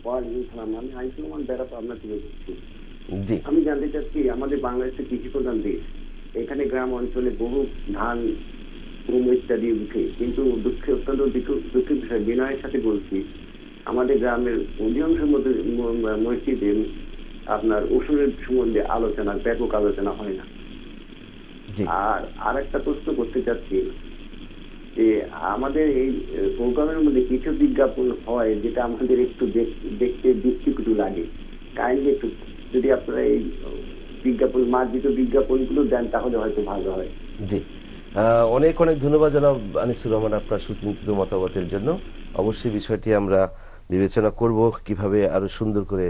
ওয়ালাইকুম সালাম। আমি আইসুল রহমান বেড়া পাবনা থেকে বলছি। জি, আমি জানতে চাচ্ছি, আমাদের বাংলাদেশে কৃষি প্রধান দেশ, এখানে গ্রাম অঞ্চলে বহু ধান, গম ইত্যাদি উঠে, কিন্তু অত্যন্ত দুঃখের বিষয়, বিনয়ের সাথে বলছি, আমাদের গ্রামের অধিকাংশ মসজিদে আপনার ওষুধের সম্বন্ধে আলোচনা, ব্যাপক আলোচনা হয় না। জি। আর একটা প্রশ্ন করতে চাচ্ছি যে আমাদের এই প্রোগ্রামের মধ্যে কিছু বিজ্ঞাপন হয় যেটা আমাদের একটু দেখতে দৃষ্টিকটু লাগে। কাইন্ডলি একটু যদি আপনারা এই বিজ্ঞাপন, মার্জিত বিজ্ঞাপনগুলো দেন তাহলে হয়তো ভালো হয়। জি, অনেক অনেক ধন্যবাদ জনাব আনিসুর রহমান আপনার সুচিন্তিত মতামতের জন্য। অবশ্যই বিষয়টি আমরা বিবেচনা করব কিভাবে আরো সুন্দর করে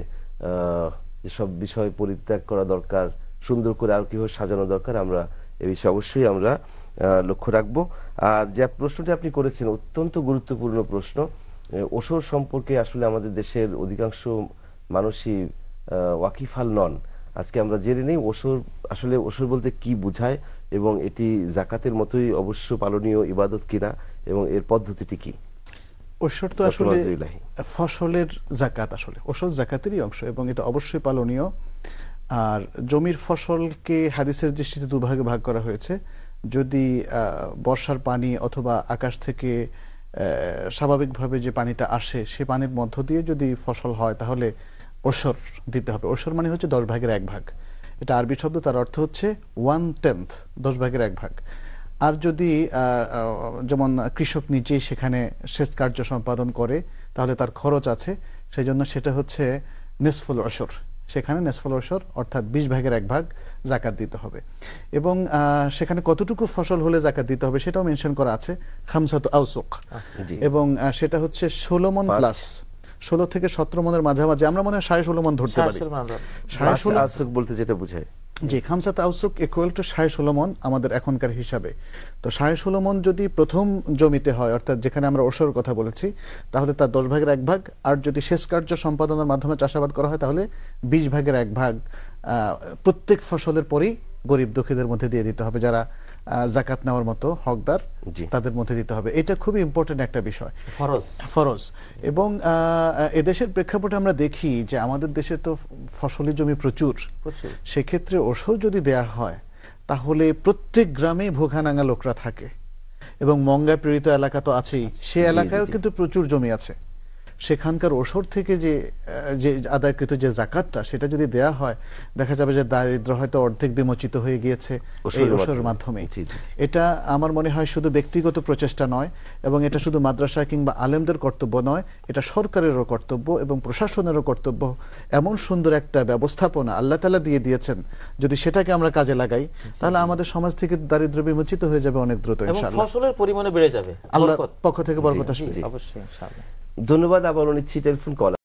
যেসব বিষয় পরিত্যাগ করা দরকার, সুন্দর করে আরো কিভাবে সাজানো দরকার, আমরা এ বিষয়ে অবশ্যই আমরা লক্ষ্য রাখবো। আর যে প্রশ্নটি আপনি করেছেন অত্যন্ত গুরুত্বপূর্ণ প্রশ্ন। ওষুধ সম্পর্কে আসলে আমাদের দেশের অধিকাংশ মানুষই ওয়াকিফাল নন। আজকে আমরা জেনে নেই ওষুধ আসলে ওষুধ বলতে কি বোঝায় এবং এটি জাকাতের মতোই অবশ্য পালনীয় ইবাদত কিনা এবং এর পদ্ধতিটি কি। ওষুধ তো আসলে ফসলের জাকাত, আসলে ওষুধ জাকাতেরই অংশ এবং এটা অবশ্যই পালনীয়। আর জমির ফসলকে হাদিসের দৃষ্টিতে দুভাগে ভাগ করা হয়েছে। যদি বর্ষার পানি অথবা আকাশ থেকে স্বাভাবিকভাবে যে পানিটা আসে সে পানির মধ্য দিয়ে যদি ফসল হয় তাহলে ওসর দিতে হবে। ওসর মানে হচ্ছে 10 ভাগের 1 ভাগ। এটা আরবি শব্দ, তার অর্থ হচ্ছে 1/10, 10 ভাগের 1 ভাগ। আর যদি যেমন কৃষক নিজেই সেখানে সেচ কার্য সম্পাদন করে তাহলে তার খরচ আছে, সেই জন্য সেটা হচ্ছে নিসফুল ওশর। সেখানে নিসফুল ওশর অর্থাৎ 20 ভাগের 1 ভাগ জাকাত দিতে হবে। এবং সেখানে কতটুকু ফসল হলে জাকাত দিতে হবে সেটাও মেনশন করা আছে, খামসাতু আউসুক। এবং সেটা হচ্ছে 16 মণ প্লাস, 16 থেকে 17 মণের মাঝামাঝি। আমরা মনে হয় 16.5 মণ ধরতে পারি। 16.5 আউসুক বলতে যেটা বোঝায়, জি, খামসাত আউসুক ইকুয়াল টু 16.5 মণ আমাদের এখনকার হিসাবে। তো 16.5 মণ যদি প্রথম জমিতে হয়, অর্থাৎ যেখানে আমরা ওষর কথা বলেছি, তাহলে তার 10 ভাগের 1 ভাগ। আর যদি সেচ কার্য সম্পাদনের মাধ্যমে চাষাবাদ করা হয় তাহলে 20 ভাগের 1 ভাগ প্রত্যেক ফসলের পরেই গরিব দুঃখীদের মধ্যে দিয়ে দিতে হবে, যারা জাকাত নেওয়ার মতো হকদার তাদের মধ্যে দিতে হবে। এটা খুবই ইম্পর্টেন্ট একটা বিষয়, ফরজ। এবং এদেশের প্রেক্ষাপটে আমরা দেখি যে আমাদের দেশে তো ফসলি জমি প্রচুর, সেক্ষেত্রে ওষুধ যদি দেয়া হয় তাহলে প্রত্যেক গ্রামে ভোগানাঙ্গা লোকরা থাকে এবং মঙ্গা পীড়িত এলাকা তো আছেই, সে এলাকায়ও কিন্তু প্রচুর জমি আছে। সেখানকার ওষর থেকে যে আদায়কৃত যে জাকাতটা সেটা যদি দেয়া হয়, দেখা যাবে যে দারিদ্র হয়তো অর্ধেক বিমোচিত হয়ে গিয়েছে এই ওষরের মাধ্যমে। এটা আমার মনে হয় শুধু ব্যক্তিগত প্রচেষ্টা নয় এবং এটা শুধু মাদ্রাসা কিংবা আলেমদের কর্তব্য নয়, এটা সরকারেরও কর্তব্য এবং প্রশাসনেরও কর্তব্য। এমন সুন্দর একটা ব্যবস্থাপনা আল্লাহ তাআলা দিয়ে দিয়েছেন, যদি সেটাকে আমরা কাজে লাগাই তাহলে আমাদের সমাজ থেকে দারিদ্র বিমোচিত হয়ে যাবে অনেক দ্রুত ইনশাআল্লাহ। ফসলের পরিমাণও বেড়ে যাবে, আল্লাহর পক্ষ থেকে বরকত আসবে। অবশ্যই ইনশাআল্লাহ। ধন্যবাদ। আবারও নিচ্ছি টেলিফোন কল।